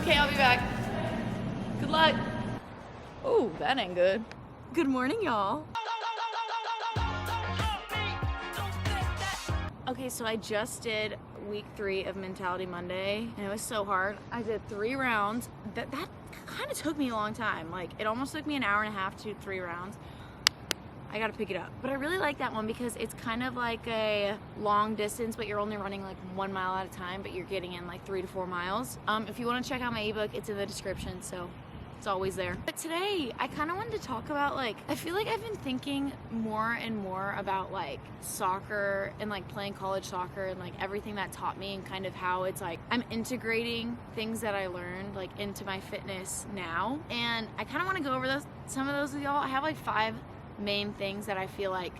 Okay, I'll be back. Good luck. Oh, that ain't good. Good morning, y'all. Okay, so I just did week 3 of Mentality Monday, and it was so hard. I did 3 rounds. That kind of took me a long time. Like, it almost took me an hour and a half to do 3 rounds. I gotta pick it up. But I really like that one because it's kind of like a long distance, but you're only running like 1 mile at a time, but you're getting in like 3 to 4 miles. If you wanna check out my ebook, it's in the description, so it's always there. But today, I kind of wanted to talk about like, I feel like I've been thinking more and more about like soccer and like playing college soccer and like everything that taught me and kind of how it's like, I'm integrating things that I learned like into my fitness now. And I kind of want to go over some of those with y'all. I have like 5 main things that I feel like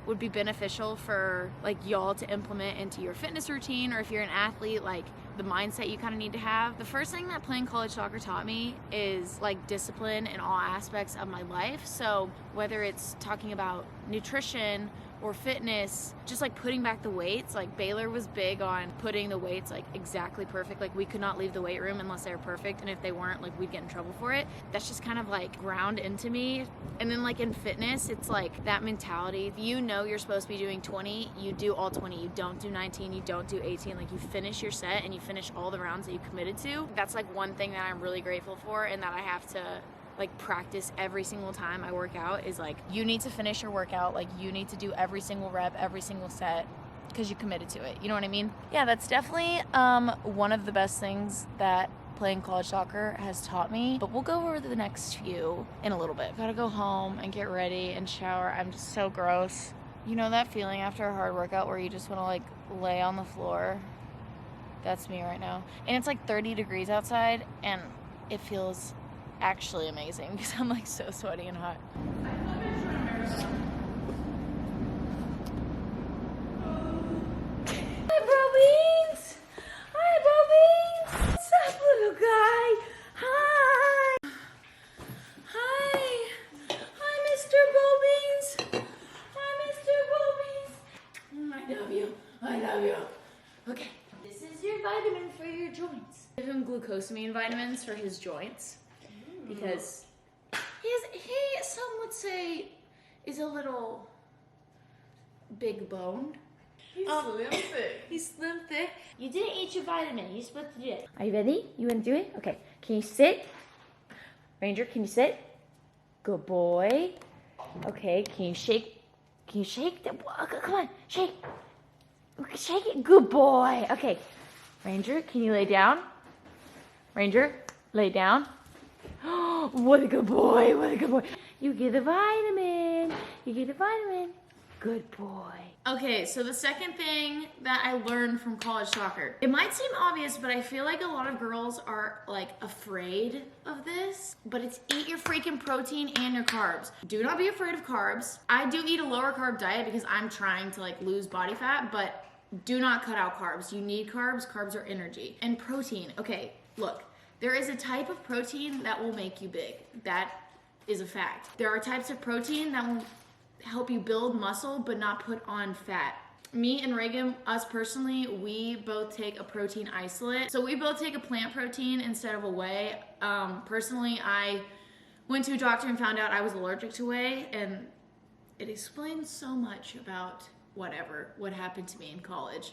would be beneficial for like y'all to implement into your fitness routine, or if you're an athlete, like the mindset you kind of need to have. The first thing that playing college soccer taught me is like discipline in all aspects of my life. So whether it's talking about nutrition or fitness, just like putting back the weights. Like Baylor was big on putting the weights like exactly perfect. Like we could not leave the weight room unless they were perfect, and if they weren't, like we'd get in trouble for it. That's just kind of like ground into me. And then like in fitness, it's like that mentality. You know you're supposed to be doing 20, you do all 20. You don't do 19, you don't do 18. Like you finish your set and you finish all the rounds that you committed to. That's like one thing that I'm really grateful for and that I have to like practice every single time I work out, is like, you need to finish your workout. Like you need to do every single rep, every single set, because you committed to it. You know what I mean? Yeah, that's definitely one of the best things that playing college soccer has taught me. But we'll go over the next few in a little bit. Gotta go home and get ready and shower. I'm just so gross. You know that feeling after a hard workout where you just want to like lay on the floor? That's me right now. And it's like 30 degrees outside and it feels actually amazing because I'm like so sweaty and hot. Hi, bro beans. Hi, bro beans. What's up, little guy? Hi. Hi. Hi, Mr. Bo Beans. Hi, Mr. Bo Beans. I love you. I love you. Okay. This is your vitamin for your joints. Give him glucosamine vitamins for his joints. Because he, some would say, is a little big boned. He's slim thick. He's slim thick. You didn't eat your vitamin. You're supposed to do it. Are you ready? You want to do it? Okay. Can you sit? Ranger, can you sit? Good boy. Okay. Can you shake? Can you shake? Come on. Shake. Shake it. Good boy. Okay. Ranger, can you lay down? Ranger, lay down. What a good boy, what a good boy. You get a vitamin, you get a vitamin. Good boy. Okay, so the second thing that I learned from college soccer. It might seem obvious, but I feel like a lot of girls are like afraid of this, but it's eat your freaking protein and your carbs. Do not be afraid of carbs. I do eat a lower carb diet because I'm trying to like lose body fat, but do not cut out carbs. You need carbs. Carbs are energy. And protein, okay, look. There is a type of protein that will make you big. That is a fact. There are types of protein that will help you build muscle but not put on fat. Me and Reagan, us personally, we both take a protein isolate. So we both take a plant protein instead of a whey. Personally, I went to a doctor and found out I was allergic to whey, and it explains so much about what happened to me in college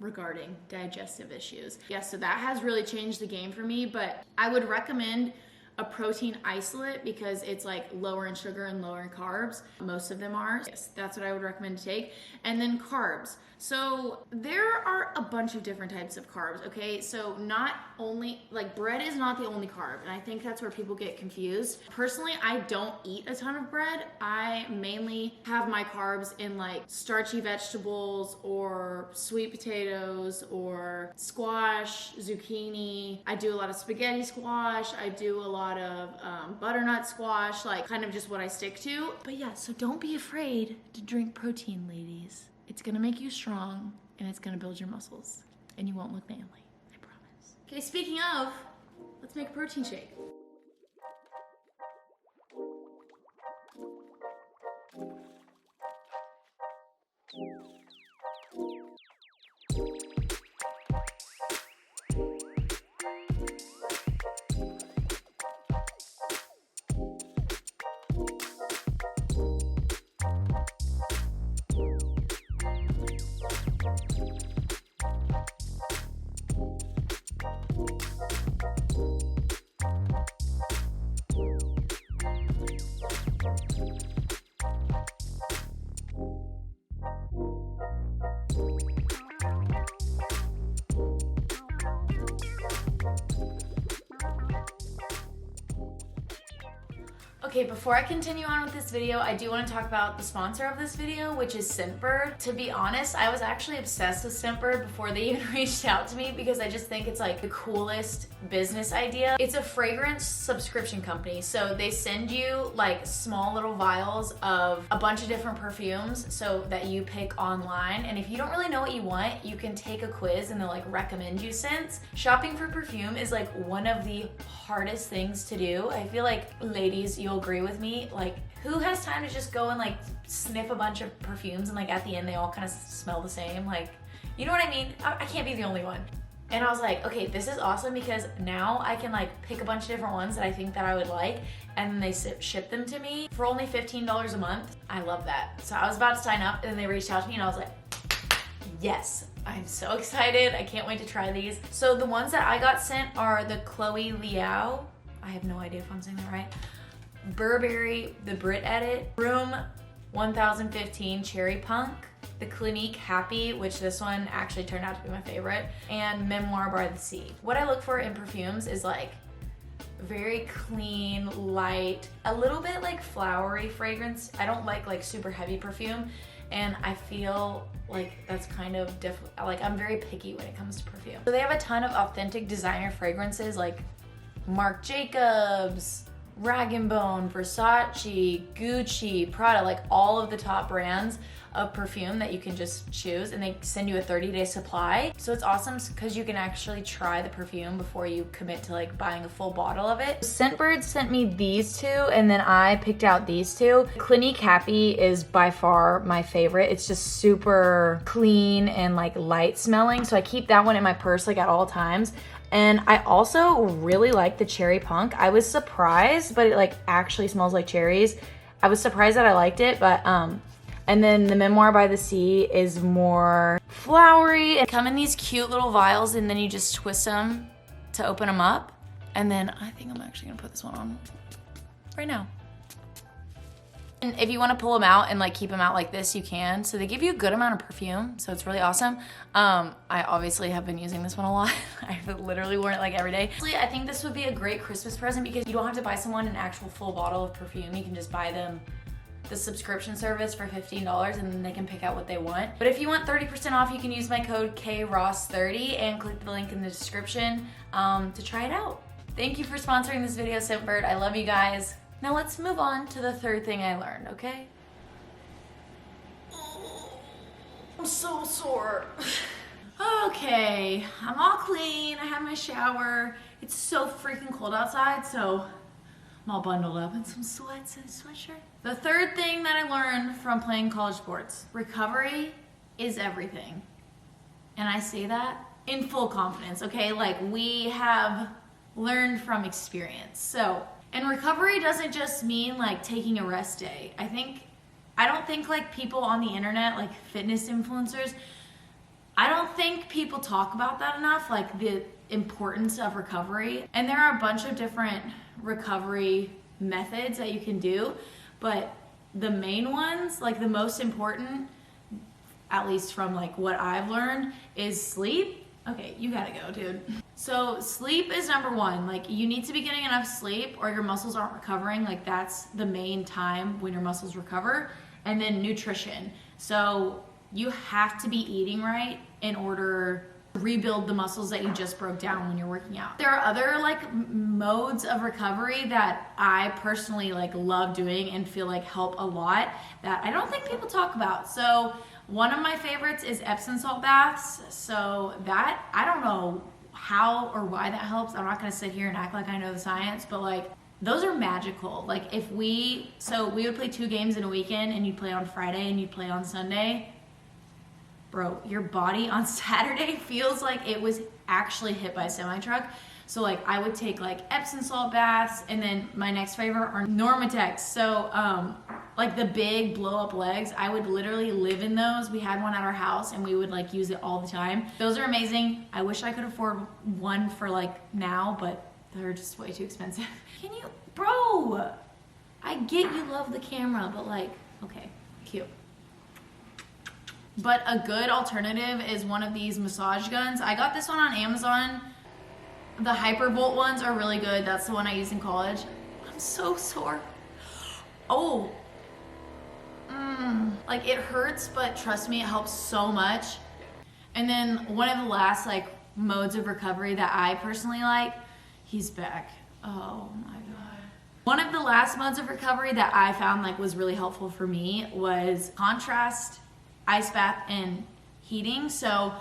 regarding digestive issues. Yeah, so that has really changed the game for me, but I would recommend a protein isolate because it's like lower in sugar and lower in carbs. Most of them are. Yes, that's what I would recommend to take. And then carbs. So there are a bunch of different types of carbs, okay? So not only, like bread is not the only carb, and I think that's where people get confused. Personally, I don't eat a ton of bread. I mainly have my carbs in like starchy vegetables or sweet potatoes or squash, zucchini. I do a lot of spaghetti squash. I do a lot of butternut squash, like kind of just what I stick to. But yeah, so don't be afraid to drink protein, ladies. It's gonna make you strong and it's gonna build your muscles and you won't look manly, I promise. Okay, speaking of, let's make a protein shake. Okay, before I continue on with this video, I do want to talk about the sponsor of this video, which is Scentbird. To be honest, I was actually obsessed with Scentbird before they even reached out to me because I just think it's like the coolest business idea. It's a fragrance subscription company, so they send you like small little vials of a bunch of different perfumes so that you pick online, and if you don't really know what you want, you can take a quiz and they'll like recommend you scents. Shopping for perfume is like one of the hardest things to do. I feel like, ladies, you'll agree with me, like who has time to just go and like sniff a bunch of perfumes and like at the end they all kind of smell the same? Like, you know what I mean? I can't be the only one. And I was like, okay, this is awesome because now I can like pick a bunch of different ones that I think that I would like, and then they ship them to me for only $15 a month. I love that. So I was about to sign up and then they reached out to me and I was like, yes, I'm so excited. I can't wait to try these. So the ones that I got sent are the kylieross, I have no idea if I'm saying that right, Burberry, the Brit Edit, Room 1015 Cherry Punk, the Clinique Happy, which this one actually turned out to be my favorite, and Memoir by the Sea. What I look for in perfumes is like very clean, light, a little bit like flowery fragrance. I don't like super heavy perfume, and I feel like that's kind of like I'm very picky when it comes to perfume. So they have a ton of authentic designer fragrances like Marc Jacobs, Rag & Bone, Versace, Gucci, Prada, like all of the top brands of perfume that you can just choose, and they send you a 30-day supply. So it's awesome because you can actually try the perfume before you commit to like buying a full bottle of it. Scentbird sent me these two, and then I picked out these two. Clinique Happy is by far my favorite. It's just super clean and like light smelling, so I keep that one in my purse like at all times. And I also really like the Cherry Punk. I was surprised, but it like actually smells like cherries. I was surprised that I liked it, but and then the Memoir by the Sea is more flowery and come in these cute little vials, and then you just twist them to open them up. And then I think I'm actually gonna put this one on right now. And if you want to pull them out and like keep them out like this, you can. So they give you a good amount of perfume, so it's really awesome. I obviously have been using this one a lot. I've literally worn it like every day. Honestly, I think this would be a great Christmas present because you don't have to buy someone an actual full bottle of perfume. You can just buy them the subscription service for $15 and then they can pick out what they want. But if you want 30% off, you can use my code kylieross30 and click the link in the description to try it out. Thank you for sponsoring this video, Scentbird. I love you guys. Now let's move on to the third thing I learned, okay? I'm so sore. Okay, I'm all clean. I had my shower. It's so freaking cold outside, so I'm all bundled up in some sweats and a sweatshirt. The third thing that I learned from playing college sports, recovery is everything. And I say that in full confidence, okay? Like we have learned from experience. So, and recovery doesn't just mean like taking a rest day. I don't think like people on the internet, like fitness influencers, I don't think people talk about that enough, like the importance of recovery. And there are a bunch of different recovery methods that you can do, but the main ones, like the most important, at least from like what I've learned, is sleep. Okay, you gotta go, dude. So sleep is number one. Like you need to be getting enough sleep or your muscles aren't recovering. Like that's the main time when your muscles recover. And then nutrition. So you have to be eating right in order to rebuild the muscles that you just broke down when you're working out. There are other like modes of recovery that I personally like love doing and feel like help a lot that I don't think people talk about. So one of my favorites is Epsom salt baths. So that, I don't know how or why that helps. I'm not gonna sit here and act like I know the science, but like those are magical. Like if we would play 2 games in a weekend and you'd play on Friday and you'd play on Sunday, bro, your body on Saturday feels like it was actually hit by a semi-truck. So like I would take like Epsom salt baths, and then my next favorite are Normatex. So like the big blow up legs, I would literally live in those. We had one at our house and we would like use it all the time. Those are amazing. I wish I could afford one for like now, but they're just way too expensive. Can you, bro, I get you love the camera, but like, okay, cute. But a good alternative is one of these massage guns. I got this one on Amazon. The Hypervolt ones are really good. That's the one I used in college. I'm so sore. Oh. Like it hurts, but trust me, it helps so much. And then one of the last like modes of recovery that I personally like, he's back. Oh my God. One of the last modes of recovery that I found like was really helpful for me was contrast, ice bath, and heating. So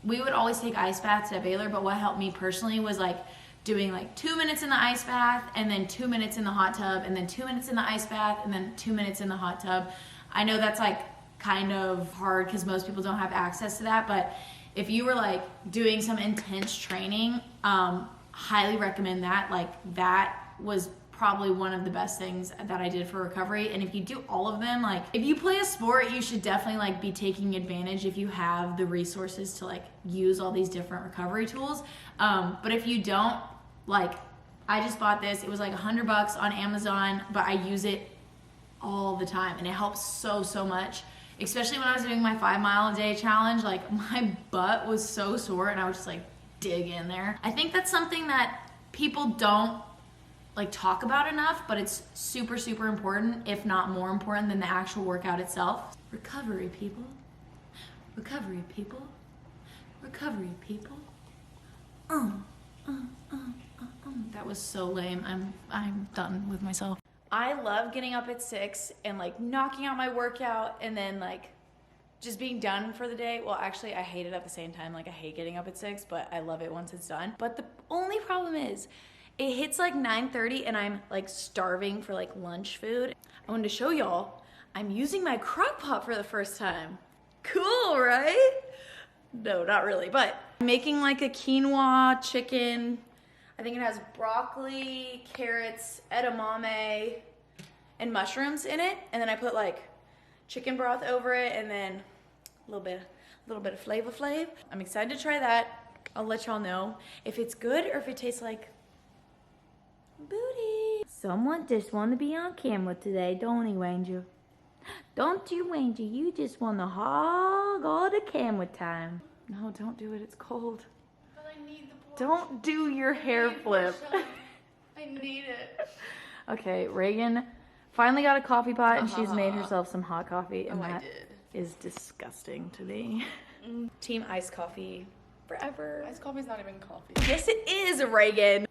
we would always take ice baths at Baylor, but what helped me personally was like doing like 2 minutes in the ice bath and then 2 minutes in the hot tub and then 2 minutes in the ice bath and then 2 minutes in the hot tub. I know that's like kind of hard because most people don't have access to that, but if you were like doing some intense training, highly recommend that. Like that was probably one of the best things that I did for recovery. And if you do all of them, like if you play a sport, you should definitely like be taking advantage if you have the resources to like use all these different recovery tools. But if you don't, like I just bought this, it was like $100 on Amazon, but I use it all the time and it helps so much. Especially when I was doing my 5 mile a day challenge, like my butt was so sore and I would just like dig in there. I think that's something that people don't like talk about enough, but it's super important, if not more important than the actual workout itself. Recovery, people. Recovery, people. Recovery, people. That was so lame. I'm done with myself. I love getting up at 6 and like knocking out my workout and then like just being done for the day. Well, actually I hate it at the same time. Like I hate getting up at 6, but I love it once it's done. But the only problem is it hits like 9:30 and I'm like starving for like lunch food. I wanted to show y'all I'm using my crock pot for the first time. Cool, right? No, not really, but I'm making like a quinoa chicken. I think it has broccoli, carrots, edamame, and mushrooms in it. And then I put like chicken broth over it and then a little bit of Flavor Flav. I'm excited to try that. I'll let y'all know if it's good or if it tastes like booty. Someone just want to be on camera today, don't he, Ranger? Don't you, Ranger? You just want to hog all the camera time. No, don't do it. It's cold. But I need the portion. Don't do your hair flip. I need it. Okay, Reagan finally got a coffee pot and she's made herself some hot coffee, and that is disgusting to me. Team iced coffee forever. Iced coffee's not even coffee. Yes, it is, Reagan.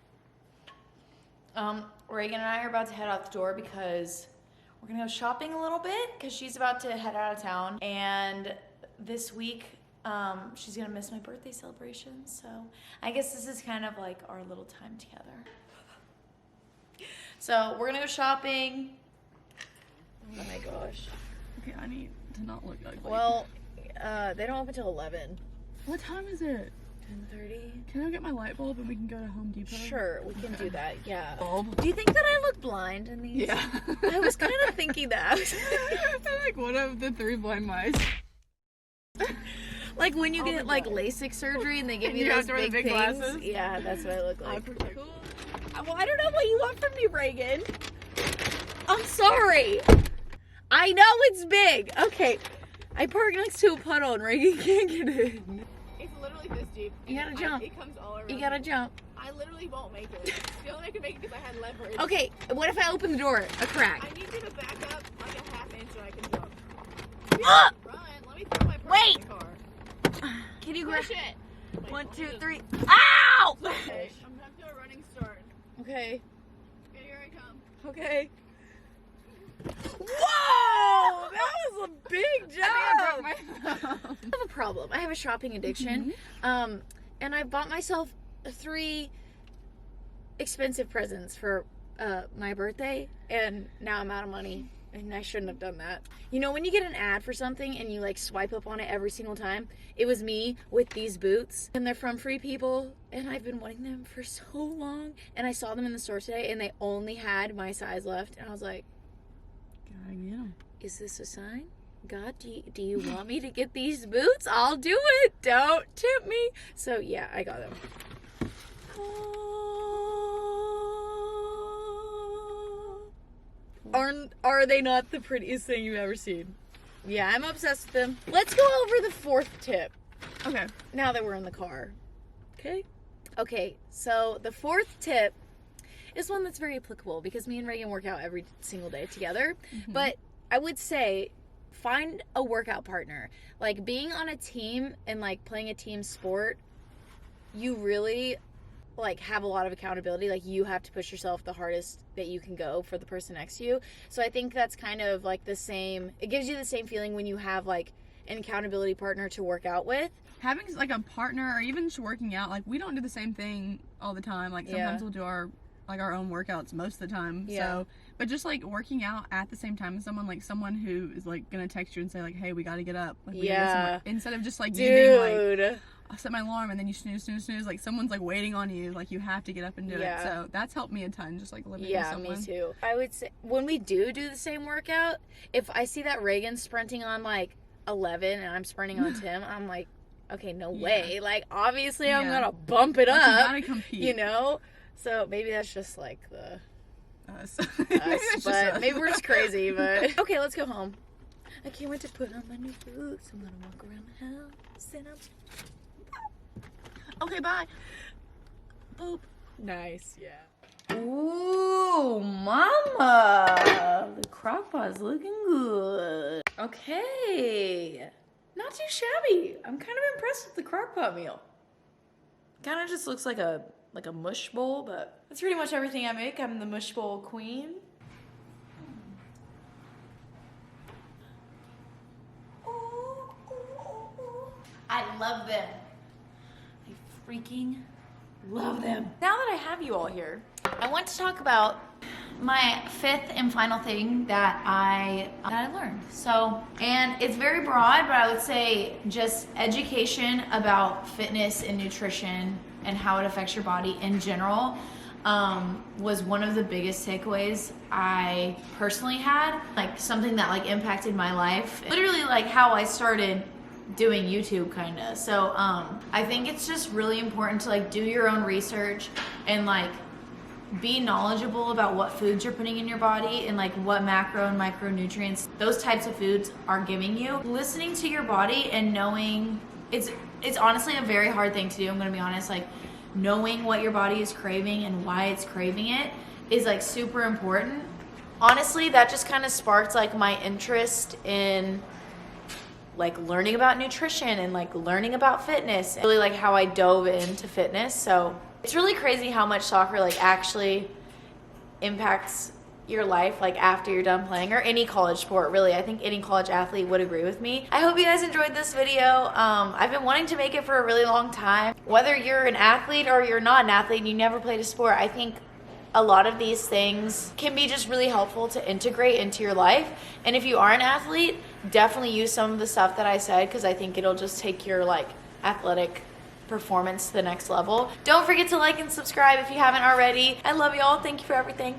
Reagan and I are about to head out the door because we're gonna go shopping a little bit because she's about to head out of town, and this week she's gonna miss my birthday celebration, so I guess this is kind of like our little time together. So we're gonna go shopping. Oh my gosh. Okay, I need to not look ugly. Well, they don't open until 11. What time is it? 10:30. Can I get my light bulb and we can go to Home Depot? Sure, we can do that, yeah. Bulb? Do you think that I look blind in these? Yeah. I was kind of thinking that. I'm like one of the 3 blind mice. Like when you get like LASIK surgery and they give you You those have to wear the big big things. glasses? Yeah, that's what I look like. Cool. Well, I don't know what you want from me, Reagan. I'm sorry. I know it's big. Okay. I parked next to a puddle and Reagan can't get in. It's literally this deep. You gotta jump. It comes all around. You gotta jump. I literally won't make it. The only way I can make it because I had leverage. Okay, what if I open the door? A crack. I need you to back up like a half inch so I can jump. Ah! Run. Let me throw my purse Wait! in the car. Can you grab Push it. Wait, 1, let 2, me just- 3. Ow! Okay, I'm gonna have to do a running start. Okay. Okay, here I come. Okay. Whoa! That was a big jump. I I have a problem. I have a shopping addiction. And I bought myself 3 expensive presents for my birthday, and now I'm out of money. And I shouldn't have done that. You know, when you get an ad for something and you like swipe up on it every single time, it was me with these boots, and they're from Free People, and I've been wanting them for so long. And I saw them in the store today, and they only had my size left, and I was like, Gotta get him. is this a sign? God, do you want me to get these boots? I'll do it. Don't tempt me. So yeah, I got them. Are they not the prettiest thing you've ever seen? Yeah, I'm obsessed with them. Let's go over the 4th tip Okay. now that we're in the car. Okay? Okay, so the 4th tip is one that's very applicable because me and Reagan work out every single day together. But I would say find a workout partner. Like being on a team and like playing a team sport, you really like have a lot of accountability. Like you have to push yourself the hardest that you can go for the person next to you. So I think that's kind of like the same, it gives you the same feeling when you have like an accountability partner to work out with. Having like a partner or even just working out, like we don't do the same thing all the time. Like sometimes we'll do our own workouts most of the time. So but just like working out at the same time as someone who is like gonna text you and say like, hey, we gotta get up, like we gotta instead of just like you being like, I set my alarm and then you snooze, like someone's like waiting on you, like you have to get up and do it. So that's helped me a ton, just like living with someone. Me too. I would say when we do the same workout, if I see that Reagan's sprinting on like 11 and I'm sprinting on 10, I'm like, okay, no way. Like obviously I'm gonna bump it up. You gotta compete. You know? So maybe that's just like the us. but maybe we're just crazy, but okay, let's go home. I can't wait to put on my new boots. I'm gonna walk around the house and Okay, bye. boop. Nice, yeah. Ooh, mama. The crock pot's looking good. Okay. Not too shabby. I'm kind of impressed with the crock pot meal. Kind of just looks like a mush bowl, but that's pretty much everything I make. I'm the mush bowl queen. I love them. I freaking love them. Now that I have you all here, I want to talk about my fifth and final thing that I learned. So, and it's very broad, but I would say just education about fitness and nutrition and how it affects your body in general was one of the biggest takeaways I personally had. Like something that like impacted my life. Literally like how I started doing YouTube kinda. So I think it's just really important to like do your own research and like be knowledgeable about what foods you're putting in your body and like what macro and micronutrients those types of foods are giving you. Listening to your body and knowing it's honestly a very hard thing to do, I'm gonna be honest. Like knowing what your body is craving and why it's craving it is like super important. Honestly, that just kind of sparked like my interest in like learning about nutrition and like learning about fitness, really like how I dove into fitness. So it's really crazy how much soccer like actually impacts your life like after you're done playing, or any college sport really. I think any college athlete would agree with me. I hope you guys enjoyed this video. I've been wanting to make it for a really long time. Whether you're an athlete or you're not an athlete and you never played a sport, I think a lot of these things can be just really helpful to integrate into your life. And if you are an athlete, definitely use some of the stuff that I said, because I think it'll just take your like athletic performance to the next level. Don't forget to like and subscribe if you haven't already. I love y'all. Thank you for everything.